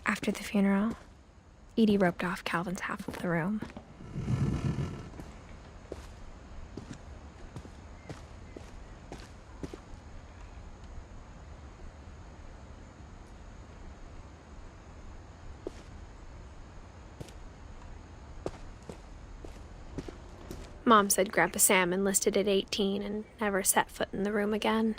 After the funeral, Edie roped off Calvin's half of the room. Mom said Grandpa Sam enlisted at 18 and never set foot in the room again.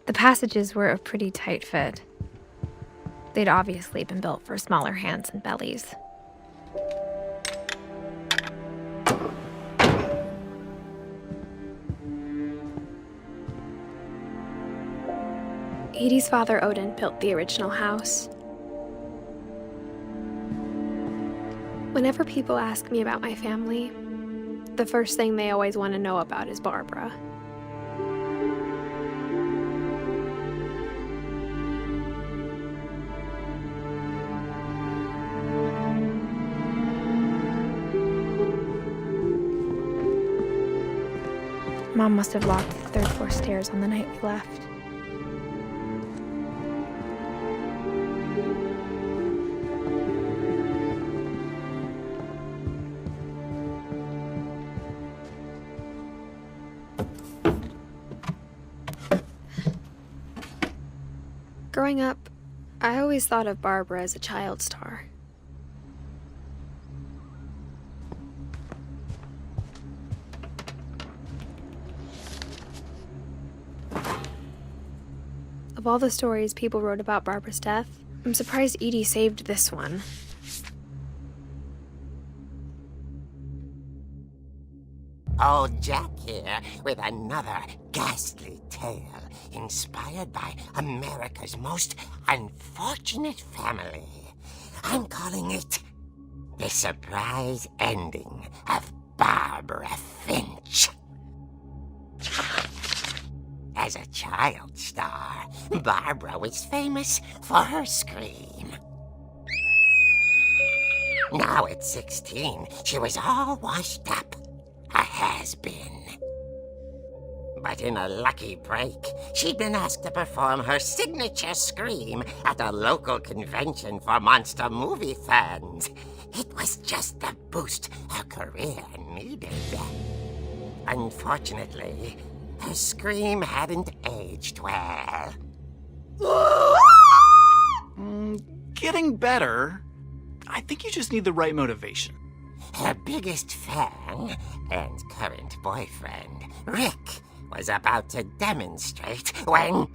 The passages were a pretty tight fit. They'd obviously been built for smaller hands and bellies. Edie's father, Odin, built the original house. Whenever people ask me about my family, the first thing they always want to know about is Barbara. Mom must have locked the third floor stairs on the night we left. Growing up, I always thought of Barbara as a child star. Of all the stories people wrote about Barbara's death, I'm surprised Edie saved this one. Old Jack here with another ghastly tale inspired by America's most unfortunate family. I'm calling it The Surprise Ending of Barbara Finch. As a child star, Barbara was famous for her scream. Now at 16, she was all washed up, a has-been. But in a lucky break, she'd been asked to perform her signature scream at a local convention for monster movie fans. It was just the boost her career needed. Unfortunately, her scream hadn't aged well. Getting better. I think you just need the right motivation. Her biggest fan and current boyfriend, Rick, was about to demonstrate when...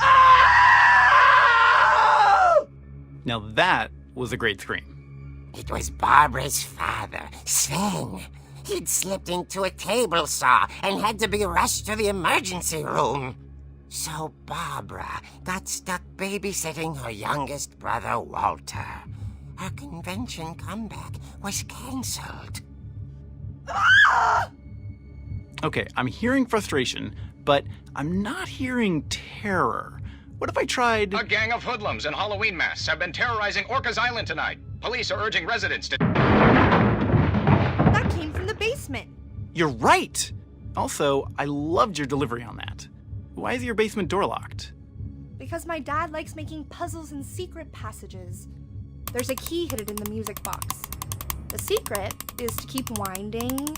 Now that was a great scream. It was Barbara's father, Sven. He'd slipped into a table saw and had to be rushed to the emergency room. So Barbara got stuck babysitting her youngest brother, Walter. Her convention comeback was cancelled. Okay, I'm hearing frustration, but I'm not hearing terror. What if I tried... A gang of hoodlums in Halloween masks have been terrorizing Orcas Island tonight. Police are urging residents to... That came from the basement. You're right! Also, I loved your delivery on that. Why is your basement door locked? Because my dad likes making puzzles and secret passages. There's a key hidden in the music box. The secret is to keep winding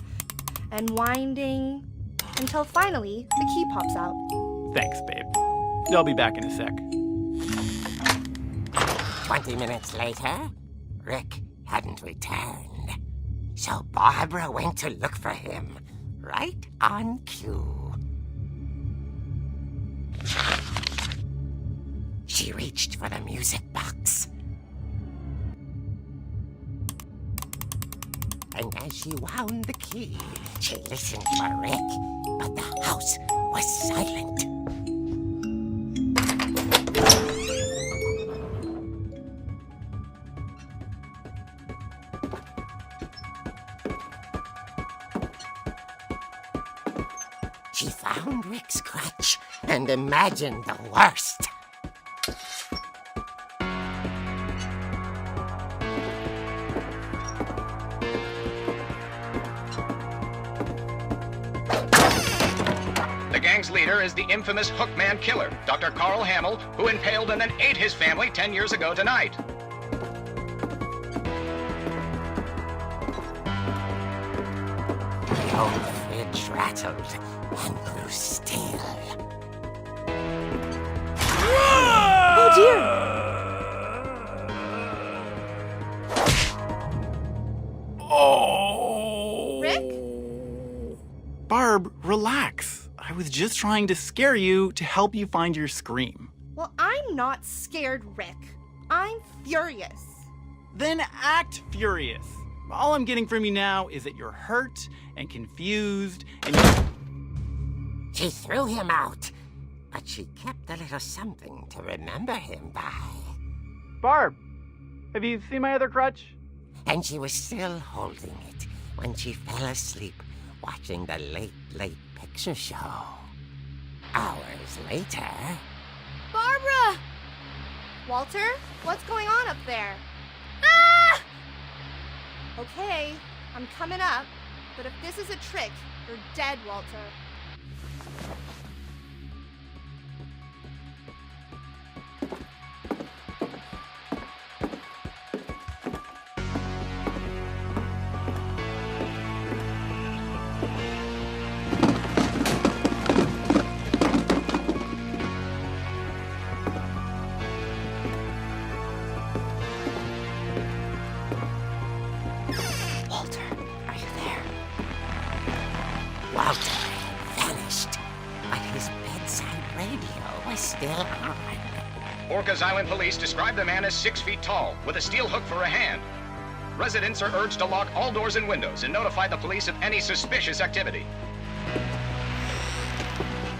and winding until finally the key pops out. Thanks, babe. I'll be back in a sec. 20 minutes later, Rick hadn't returned. So Barbara went to look for him, right on cue. She reached for the music box. And as she wound the key, she listened for Rick, but the house was silent. found Rick's crutch and imagined the worst. The gang's leader is the infamous Hookman killer, Dr. Carl Hamill, who impaled and then ate his family 10 years ago tonight. The old fridge rattled and grew still. Oh dear! Oh! Rick? Barb, relax. I was just trying to scare you to help you find your scream. Well, I'm not scared, Rick. I'm furious. Then act furious. All I'm getting from you now is that you're hurt and confused and She threw him out, but she kept a little something to remember him by. Barb, have you seen my other crutch? And she was still holding it when she fell asleep watching the late picture show. Hours later... Barbara! Walter, what's going on up there? Ah! Okay, I'm coming up, but if this is a trick, you're dead, Walter. Walter, are you there? Walter had vanished, but his bedside radio was still on. Orcas Island police describe the man as 6 feet tall, with a steel hook for a hand. Residents are urged to lock all doors and windows and notify the police of any suspicious activity.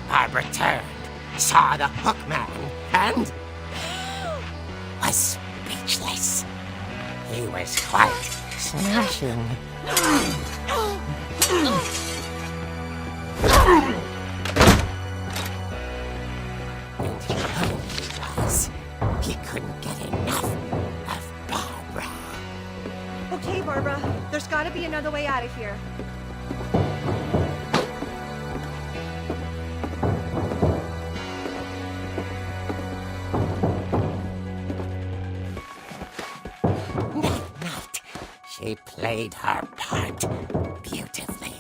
Barbara turned, saw the hook man, and was speechless. He was quite smashing. And he was. He couldn't get enough of Barbara. Okay, Barbara, there's gotta be another way out of here. That night, she played her part beautifully.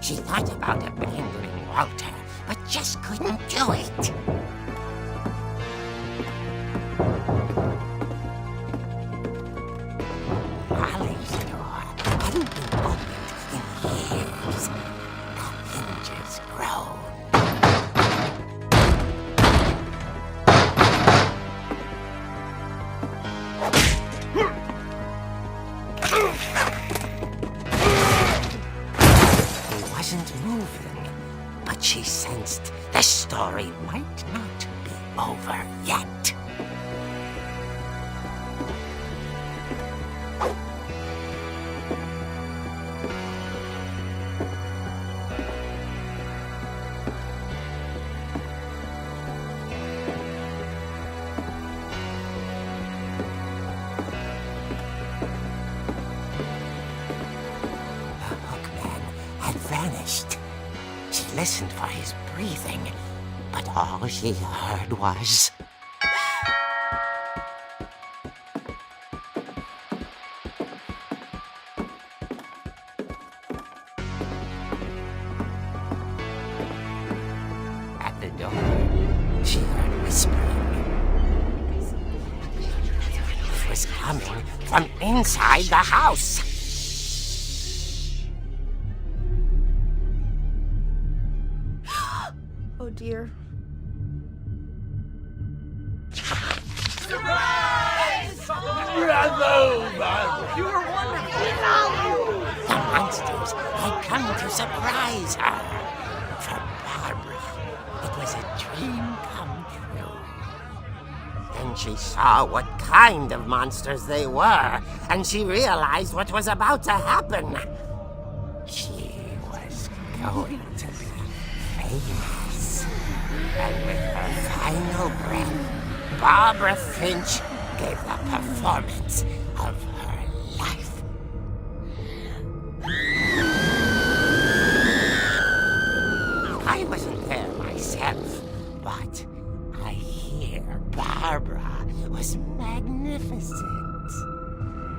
She thought about abandoning Walter, but just couldn't do it. Molly's door hadn't been opened in years. The hinges groaned. He wasn't moving, but she sensed the story might not be over yet. The hookman had vanished. She listened for his breathing, but all she heard was... At the door, she heard whispering. It was coming from inside the house. Oh dear. The monsters had come to surprise her. For Barbara, it was a dream come true. Then Then she saw what kind of monsters they were, and she realized what was about to happen. She was going to be famous. And with her final breath, Barbara Finch gave the performance of her life. I wasn't there myself, but I hear Barbara was magnificent.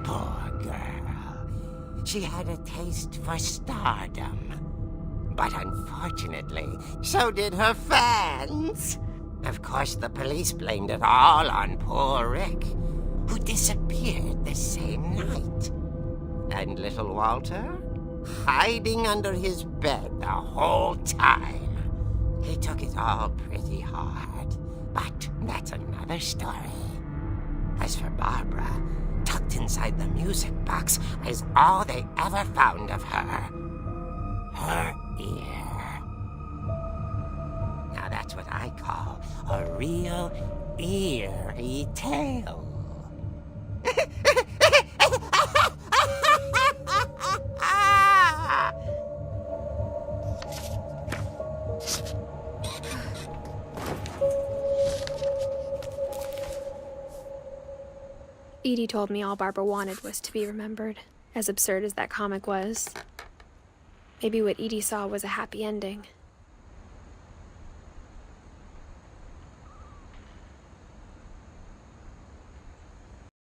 Poor girl. She had a taste for stardom. But unfortunately, so did her fans. Of course, the police blamed it all on poor Rick, who disappeared the same night. And little Walter? Hiding under his bed the whole time. He took it all pretty hard, but that's another story. As for Barbara, tucked inside the music box was all they ever found of her. Her ear. Now that's what I call a real eerie tale. Edie told me all Barbara wanted was to be remembered, as absurd as that comic was. Maybe what Edie saw was a happy ending.